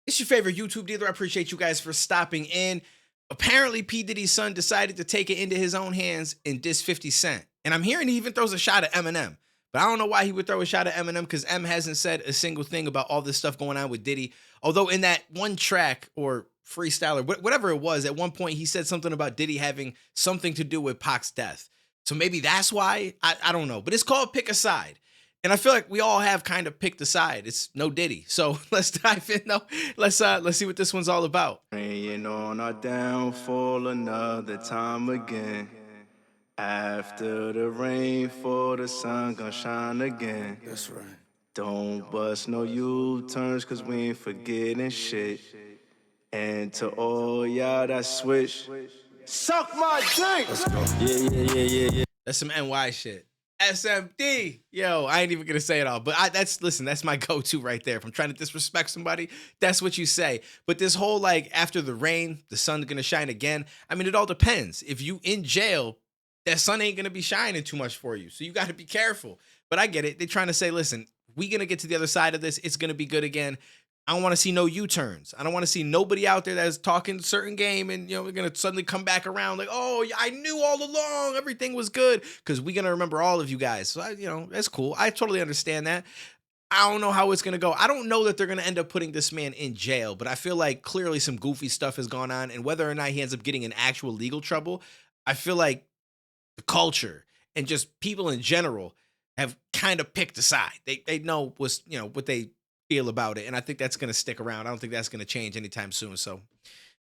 It's your favorite YouTube dealer. I appreciate you guys for stopping in. Apparently, P. Diddy's son decided to take it into his own hands and diss 50 Cent. And I'm hearing he even throws a shot at Eminem. But I don't know why he would throw a shot at Eminem, because M hasn't said a single thing about all this stuff going on with Diddy. Although in that one track or freestyle or whatever it was, at one point he said something about Diddy having something to do with Pac's death. So maybe that's why. I don't know. But it's called Pick a Side. And I feel like we all have kind of picked a side. It's no Diddy. So let's dive in though. Let's see what this one's all about. Praying on our downfall another time again. After the rain fall, the sun gonna shine again. That's right. Don't bust no U-turns, cause we ain't forgetting shit. And to all y'all that switch, suck my dick! Let's go. Yeah. That's some NY shit. SMD. Yo, I ain't even gonna say it all, but that's my go-to right there. If I'm trying to disrespect somebody, that's what you say. But this whole like, after the rain, the sun's gonna shine again. I mean, it all depends. If you in jail, that sun ain't gonna be shining too much for you. So you gotta be careful. But I get it. They're trying to say, listen, we gonna get to the other side of this. It's gonna be good again. I don't want to see no U-turns. I don't want to see nobody out there that's talking a certain game and, we're going to suddenly come back around like, oh, I knew all along everything was good, because we're going to remember all of you guys. So, that's cool. I totally understand that. I don't know how it's going to go. I don't know that they're going to end up putting this man in jail, but I feel like clearly some goofy stuff has gone on, and whether or not he ends up getting in actual legal trouble, I feel like the culture and just people in general have kind of picked a side. They know what they feel about it, and I think that's going to stick around. I don't think that's going to change anytime soon. So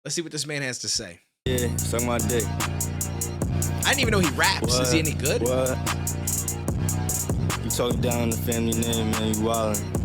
let's see what this man has to say. Yeah, suck my dick. I didn't even know he raps. What? Is he any good? What? You talking down the family name, man, you wildin'.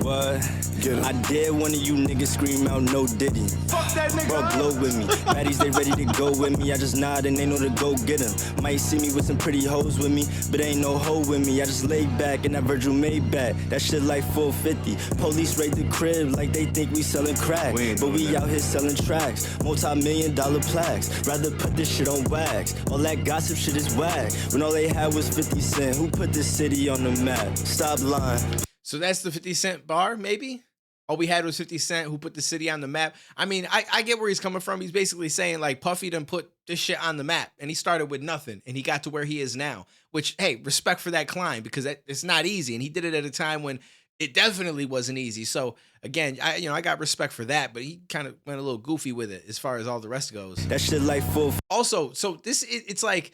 What? I dare one of you niggas scream out no Diddy. Fuck that nigga. Bro, glow with me. Baddies, they ready to go with me. I just nod and they know to go get them. Might see me with some pretty hoes with me, but ain't no hoe with me. I just lay back in that Virgil Maybach. That shit like 450. Police raid the crib like they think we selling crack. But we out here selling tracks. Multi-million-dollar plaques. Rather put this shit on wax. All that gossip shit is whack. When all they had was 50 Cent. Who put this city on the map? Stop lying. So that's the 50 Cent bar, maybe? All we had was 50 Cent, who put the city on the map. I mean, I get where he's coming from. He's basically saying, like, Puffy done put this shit on the map, and he started with nothing, and he got to where he is now. Which, hey, respect for that climb, because it's not easy, and he did it at a time when it definitely wasn't easy. So, again, I got respect for that, but he kind of went a little goofy with it as far as all the rest goes. That shit like full. Also, so it's like,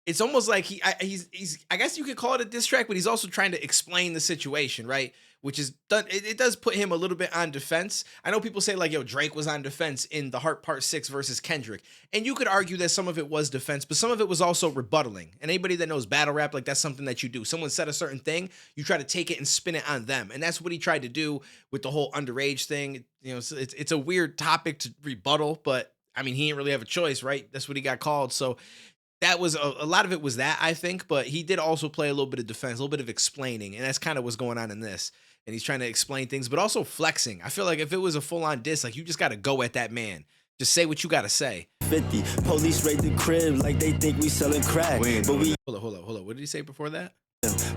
it's almost like he's I guess you could call it a diss track, but he's also trying to explain the situation, right? Which is done. It does put him a little bit on defense. I know people say like, yo, Drake was on defense in The Heart Part 6 versus Kendrick. And you could argue that some of it was defense, but some of it was also rebuttaling. And anybody that knows battle rap, like, that's something that you do. Someone said a certain thing, you try to take it and spin it on them. And that's what he tried to do with the whole underage thing. So it's a weird topic to rebuttal, but I mean, he didn't really have a choice, right? That's what he got called. So that was a lot of it was that, I think, but he did also play a little bit of defense, a little bit of explaining, and that's kind of what's going on in this. And he's trying to explain things, but also flexing. I feel like if it was a full-on diss, like, you just got to go at that man. Just say what you got to say. 50. Police raid the crib like they think we selling crack. But we Hold up. What did he say before that?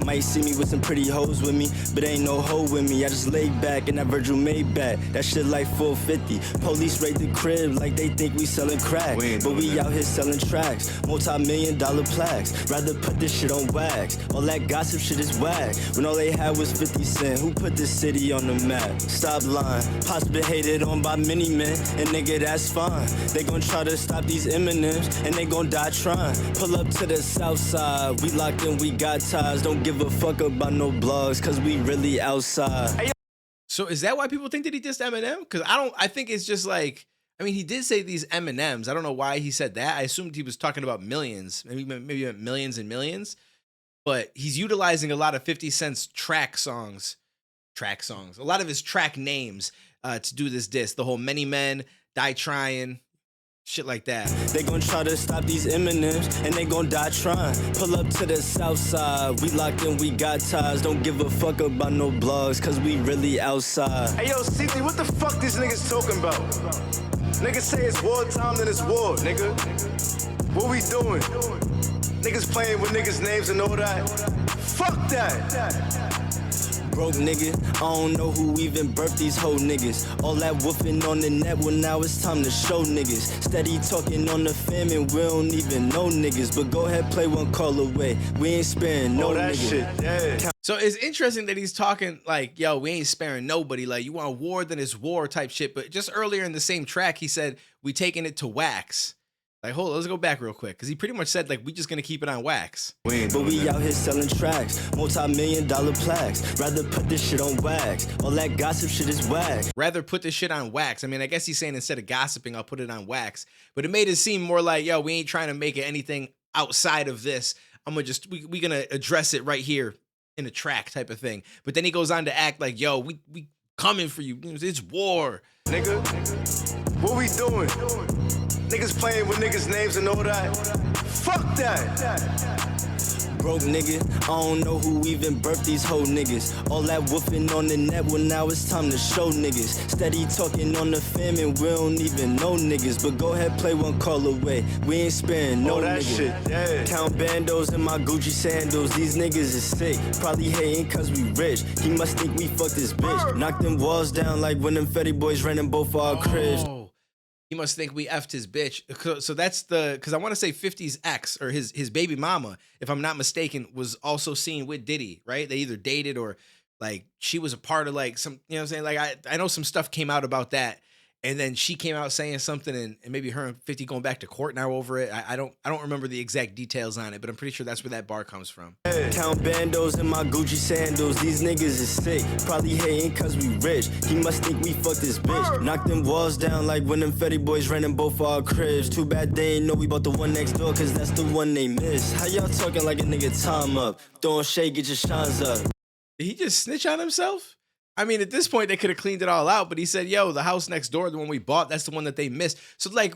might see me with some pretty hoes with me, but ain't no hoe with me. I just lay back in that Virgil Maybach. That shit like 450. Police raid the crib like they think we selling crack. But we out here selling tracks. Multi-million-dollar plaques. Rather put this shit on wax. All that gossip shit is whack. When all they had was 50 Cent. Who put this city on the map? Stop lying. Pops been hated on by many men, and nigga, that's fine. They gon' try to stop these Eminems, and they gon' die trying. Pull up to the south side. We locked in, we got ties. Don't give a fuck about no blogs, cause we really outside. So is that why people think that he dissed Eminem? Because I think it's just like, I mean, he did say these Eminems. I don't know why he said that. I assumed he was talking about millions, maybe millions and millions. But he's utilizing a lot of 50 Cent's track songs, a lot of his track names to do this diss. The whole Many Men, Die Trying, shit like that. They gon' try to stop these Eminems, and they gon' die trying. Pull up to the south side. We locked in, we got ties. Don't give a fuck about no blogs, cause we really outside. Hey yo, CT, what the fuck these niggas talking about? Niggas say it's wartime, then it's war, nigga. What we doing? Niggas playing with niggas' names and all that. Fuck that. Broke nigga, I don't know who even birthed these whole niggas. All that woofing on the net, well now it's time to show niggas. Steady talking on the fam and we don't even know niggas. But go ahead, play one call away. We ain't sparing no that nigga. shit, yeah. So it's interesting that he's talking like, yo, we ain't sparing nobody. Like, you want war, then it's war type shit. But just earlier in the same track, he said, we taking it to wax. Like, hold on, let's go back real quick. Because he pretty much said, like, we just going to keep it on wax. But we out here selling tracks, multi-million-dollar plaques. Rather put this shit on wax. All that gossip shit is whack. Rather put this shit on wax. I mean, I guess he's saying instead of gossiping, I'll put it on wax. But it made it seem more like, yo, we ain't trying to make it anything outside of this. I'm going to just, we going to address it right here in a track type of thing. But then he goes on to act like, yo, we coming for you. It's war. Nigga, what we doing? Niggas playing with niggas' names and all that. Fuck that. Broke nigga, I don't know who even birthed these whole niggas. All that woofing on the net, well now it's time to show niggas. Steady talking on the fam and we don't even know niggas. But go ahead, play one call away. We ain't sparing no that nigga. shit, yeah. Count bandos in my Gucci sandals. These niggas is sick. Probably hating cause we rich. He must think we fucked this bitch. Knock them walls down like when them Fetty boys ran in both our cribs. He must think we effed his bitch. So that's because I want to say 50's ex or his baby mama, if I'm not mistaken, was also seen with Diddy, right? They either dated or like she was a part of like some, you know what I'm saying? Like I know some stuff came out about that. And then she came out saying something and maybe her and 50 going back to court now over it. I don't remember the exact details on it, but I'm pretty sure that's where that bar comes from. Count bandos in my Gucci sandals. These niggas is sick. Probably hating cause we rich. He must think we fucked this bitch. Knock them walls down like when them Fetty boys ran in both our cribs. Too bad they ain't know we bought the one next door cause that's the one they miss. How y'all talking like a nigga time up? Throwing shade, get your shines up. Did he just snitch on himself? I mean, at this point, they could have cleaned it all out, but he said, yo, the house next door, the one we bought, that's the one that they missed. So, like,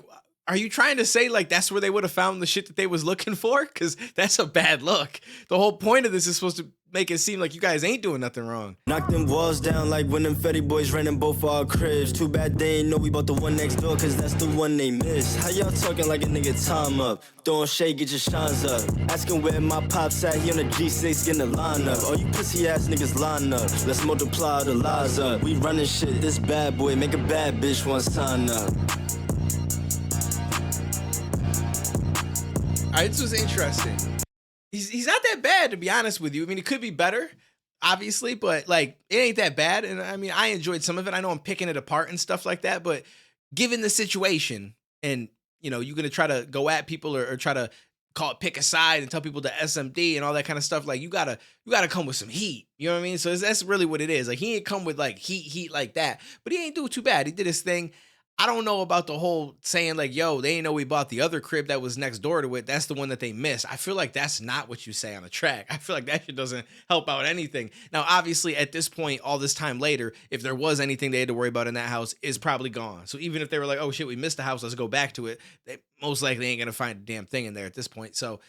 are you trying to say, like, that's where they would have found the shit that they was looking for? Because that's a bad look. The whole point of this is supposed to make it seem like you guys ain't doing nothing wrong. Knock them walls down like when them Fetty boys ran in both our cribs. Too bad they ain't know we bought the one next door cause that's the one they miss. How y'all talking like a nigga time up? Throwing shade, get your shines up. Asking where my pops at, he on the G6 getting the lineup. All you pussy ass niggas line up. Let's multiply the lies up. We running shit, this bad boy, make a bad bitch one sign up. All right, this was interesting. He's not that bad, to be honest with you. I mean, it could be better, obviously, but like it ain't that bad. And I mean, I enjoyed some of it. I know I'm picking it apart and stuff like that, but given the situation and, you know, you're going to try to go at people or try to pick a side and tell people to SMD and all that kind of stuff. Like you gotta come with some heat. You know what I mean? So that's really what it is. Like he ain't come with like heat like that, but he ain't do too bad. He did his thing. I don't know about the whole saying like, yo, they ain't know we bought the other crib that was next door to it. That's the one that they missed. I feel like that's not what you say on a track. I feel like that shit doesn't help out anything. Now, obviously, at this point, all this time later, if there was anything they had to worry about in that house, is probably gone. So even if they were like, oh shit, we missed the house, let's go back to it, they most likely ain't gonna find a damn thing in there at this point. So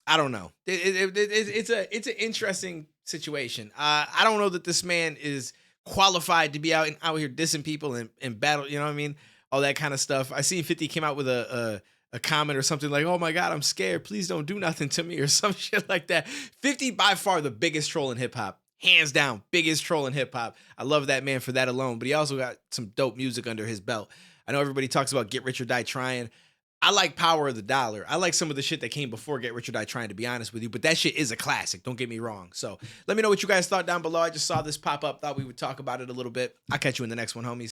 I don't know. It's an interesting situation. I don't know that this man is qualified to be out here dissing people and battle, you know what I mean? All that kind of stuff. I seen 50 came out with a comment or something like, oh my God, I'm scared. Please don't do nothing to me or some shit like that. 50 by far the biggest troll in hip hop. Hands down, biggest troll in hip hop. I love that man for that alone, but he also got some dope music under his belt. I know everybody talks about Get Rich or Die Trying. I like Power of the Dollar. I like some of the shit that came before Get Rich or Die Trying, to be honest with you, but that shit is a classic. Don't get me wrong. So let me know what you guys thought down below. I just saw this pop up. Thought we would talk about it a little bit. I'll catch you in the next one, homies.